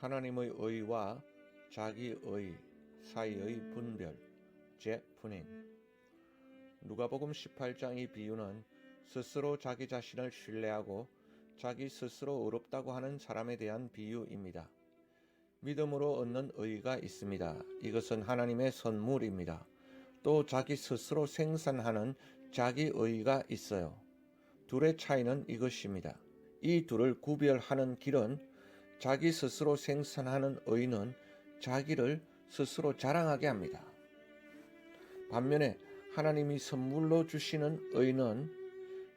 하나님의 의와 자기의 사이의 분별, 재분인. 누가복음 18장 이 비유는 스스로 자기 자신을 신뢰하고 자기 스스로 의롭다고 하는 사람에 대한 비유입니다. 믿음으로 얻는 의가 있습니다. 이것은 하나님의 선물입니다. 또 자기 스스로 생산하는 자기 의가 있어요. 둘의 차이는 이것입니다. 이 둘을 구별하는 길은 자기 스스로 생산하는 의는 자기를 스스로 자랑하게 합니다. 반면에 하나님이 선물로 주시는 의는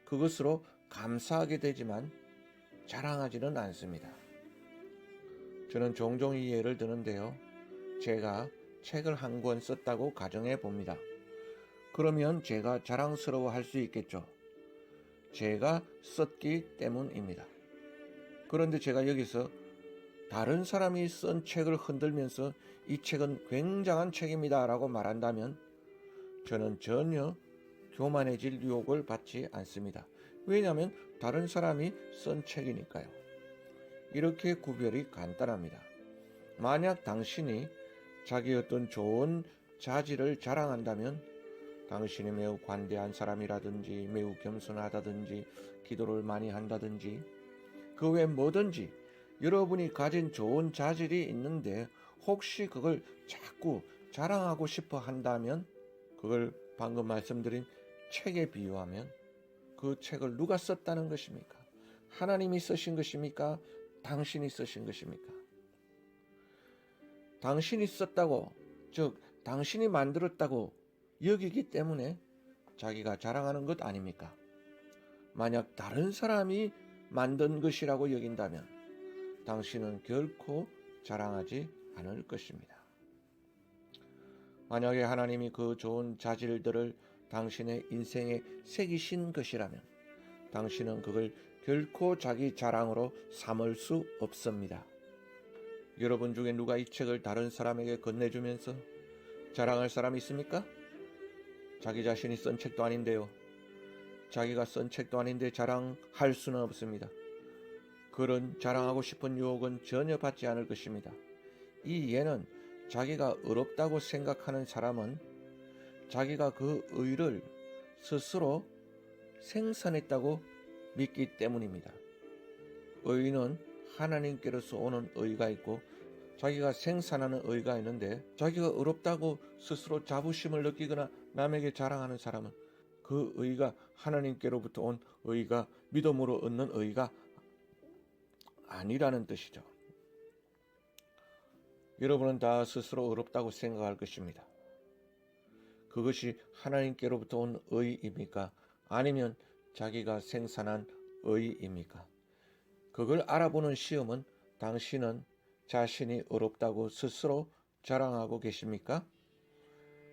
그것으로 감사하게 되지만 자랑하지는 않습니다. 저는 종종 이 예를 드는데요. 제가 책을 한 권 썼다고 가정해 봅니다. 그러면 제가 자랑스러워할 수 있겠죠. 제가 썼기 때문입니다. 그런데 제가 여기서 다른 사람이 쓴 책을 흔들면서 이 책은 굉장한 책입니다 라고 말한다면 저는 전혀 교만해질 유혹을 받지 않습니다. 왜냐하면 다른 사람이 쓴 책이니까요. 이렇게 구별이 간단합니다. 만약 당신이 자기 어떤 좋은 자질을 자랑한다면 당신이 매우 관대한 사람이라든지 매우 겸손하다든지 기도를 많이 한다든지 그 외 뭐든지 여러분이 가진 좋은 자질이 있는데 혹시 그걸 자꾸 자랑하고 싶어 한다면 그걸 방금 말씀드린 책에 비유하면 그 책을 누가 썼다는 것입니까? 하나님이 쓰신 것입니까? 당신이 쓰신 것입니까? 당신이 썼다고, 즉 당신이 만들었다고 여기기 때문에 자기가 자랑하는 것 아닙니까? 만약 다른 사람이 만든 것이라고 여긴다면 당신은 결코 자랑하지 않을 것입니다. 만약에 하나님이 그 좋은 자질들을 당신의 인생에 새기신 것이라면 당신은 그걸 결코 자기 자랑으로 삼을 수 없습니다. 여러분 중에 누가 이 책을 다른 사람에게 건네주면서 자랑할 사람이 있습니까? 자기 자신이 쓴 책도 아닌데요. 자기가 쓴 책도 아닌데 자랑할 수는 없습니다. 그런 자랑하고 싶은 유혹은 전혀 받지 않을 것입니다. 이 예는 자기가 의롭다고 생각하는 사람은 자기가 그 의를 스스로 생산했다고 믿기 때문입니다. 의는 하나님께로서 오는 의가 있고 자기가 생산하는 의가 있는데 자기가 의롭다고 스스로 자부심을 느끼거나 남에게 자랑하는 사람은 그 의가 하나님께로부터 온 의가 믿음으로 얻는 의가 아니라는 뜻이죠. 여러분은 다 스스로 의롭다고 생각할 것입니다. 그것이 하나님께로부터 온 의입니까? 아니면 자기가 생산한 의입니까? 그걸 알아보는 시험은 당신은 자신이 의롭다고 스스로 자랑하고 계십니까?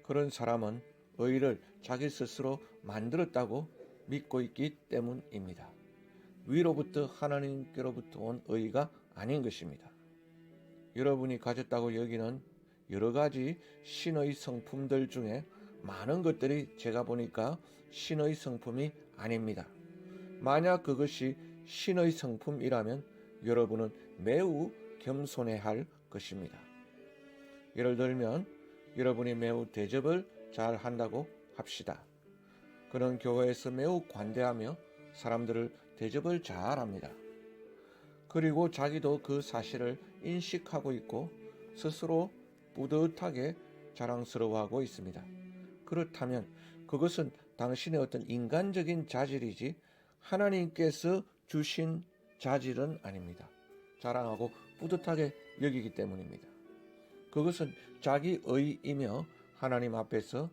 그런 사람은 의를 자기 스스로 만들었다고 믿고 있기 때문입니다. 위로부터 하나님께로부터 온 의가 아닌 것입니다. 여러분이 가졌다고 여기는 여러 가지 신의 성품들 중에 많은 것들이 제가 보니까 신의 성품이 아닙니다. 만약 그것이 신의 성품이라면 여러분은 매우 겸손해야 할 것입니다. 예를 들면 여러분이 매우 대접을 잘 한다고 합시다. 그는 교회에서 매우 관대하며 사람들을 대접을 잘 합니다. 그리고 자기도 그 사실을 인식하고 있고 스스로 뿌듯하게 자랑스러워하고 있습니다. 그렇다면 그것은 당신의 어떤 인간적인 자질이지 하나님께서 주신 자질은 아닙니다. 자랑하고 뿌듯하게 여기기 때문입니다. 그것은 자기 의이며 하나님 앞에서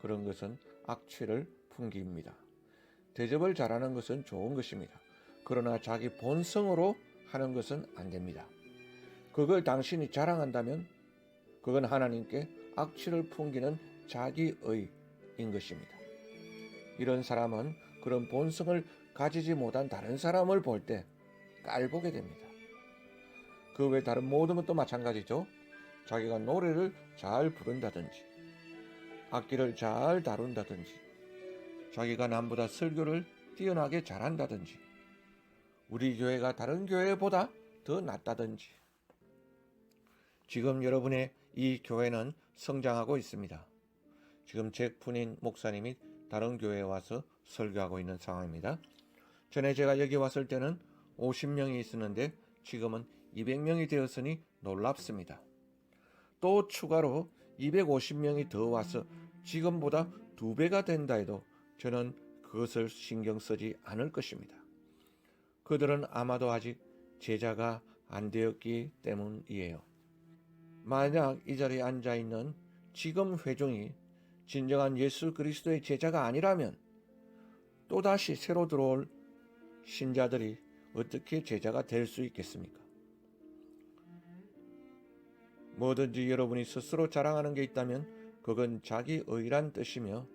그런 것은 악취를 풍깁니다. 대접을 잘하는 것은 좋은 것입니다. 그러나 자기 본성으로 하는 것은 안 됩니다. 그걸 당신이 자랑한다면 그건 하나님께 악취를 풍기는 자기의인 것입니다. 이런 사람은 그런 본성을 가지지 못한 다른 사람을 볼 때 깔보게 됩니다. 그 외 다른 모든 것도 마찬가지죠. 자기가 노래를 잘 부른다든지 악기를 잘 다룬다든지 자기가 남보다 설교를 뛰어나게 잘한다든지 우리 교회가 다른 교회보다 더 낫다든지 지금 여러분의 이 교회는 성장하고 있습니다. 지금 잭 푸닌 목사님이 다른 교회에 와서 설교하고 있는 상황입니다. 전에 제가 여기 왔을 때는 50명이 있었는데 지금은 200명이 되었으니 놀랍습니다. 또 추가로 250명이 더 와서 지금보다 2배가 된다 해도 저는 그것을 신경 쓰지 않을 것입니다. 그들은 아마도 아직 제자가 안 되었기 때문이에요. 만약 이 자리에 앉아있는 지금 회중이 진정한 예수 그리스도의 제자가 아니라면 또다시 새로 들어올 신자들이 어떻게 제자가 될 수 있겠습니까? 뭐든지 여러분이 스스로 자랑하는 게 있다면 그건 자기 의란 뜻이며,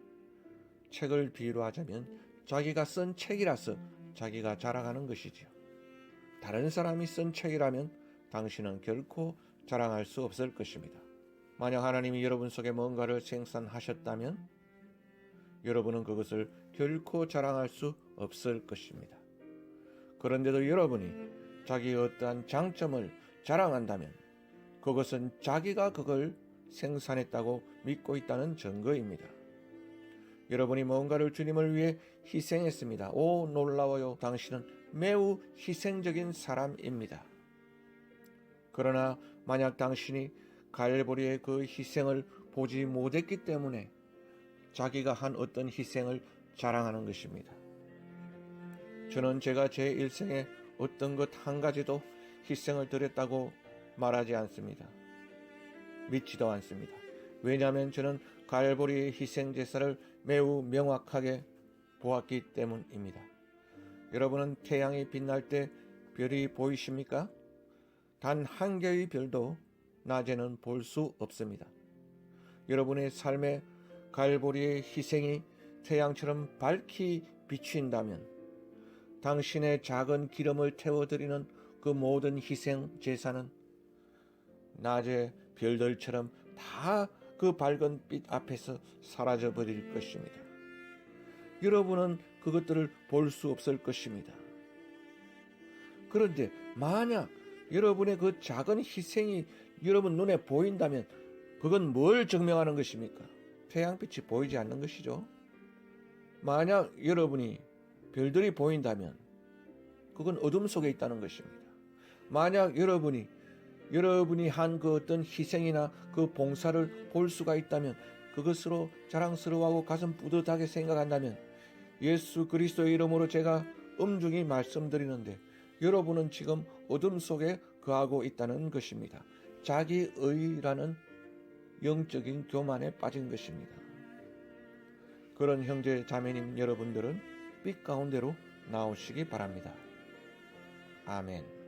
책을 비유로 하자면 자기가 쓴 책이라서 자기가 자랑하는 것이지요. 다른 사람이 쓴 책이라면 당신은 결코 자랑할 수 없을 것입니다. 만약 하나님이 여러분 속에 뭔가를 생산하셨다면 여러분은 그것을 결코 자랑할 수 없을 것입니다. 그런데도 여러분이 자기의 어떠한 장점을 자랑한다면 그것은 자기가 그걸 생산했다고 믿고 있다는 증거입니다. 여러분이 뭔가를 주님을 위해 희생했습니다. 오, 놀라워요. 당신은 매우 희생적인 사람입니다. 그러나 만약 당신이 갈보리의 그 희생을 보지 못했기 때문에 자기가 한 어떤 희생을 자랑하는 것입니다. 저는 제가 제 일생에 어떤 것 한 가지도 희생을 드렸다고 말하지 않습니다. 믿지도 않습니다. 왜냐하면 저는 갈보리의 희생제사를 매우 명확하게 보았기 때문입니다. 여러분은 태양이 빛날 때 별이 보이십니까? 단 한 개의 별도 낮에는 볼 수 없습니다. 여러분의 삶에 갈보리의 희생이 태양처럼 밝히 비춘다면 당신의 작은 기름을 태워드리는 그 모든 희생 제사는 낮의 별들처럼 다 그 밝은 빛 앞에서 사라져 버릴 것입니다. 여러분은 그것들을 볼 수 없을 것입니다. 그런데 만약 여러분의 그 작은 희생이 여러분 눈에 보인다면 그건 뭘 증명하는 것입니까? 태양빛이 보이지 않는 것이죠. 만약 여러분이 별들이 보인다면 그건 어둠 속에 있다는 것입니다. 만약 여러분이 한 그 어떤 희생이나 그 봉사를 볼 수가 있다면 그것으로 자랑스러워하고 가슴 뿌듯하게 생각한다면 예수 그리스도의 이름으로 제가 엄중히 말씀드리는데 여러분은 지금 어둠 속에 거하고 있다는 것입니다. 자기의라는 영적인 교만에 빠진 것입니다. 그런 형제 자매님 여러분들은 빛 가운데로 나오시기 바랍니다. 아멘.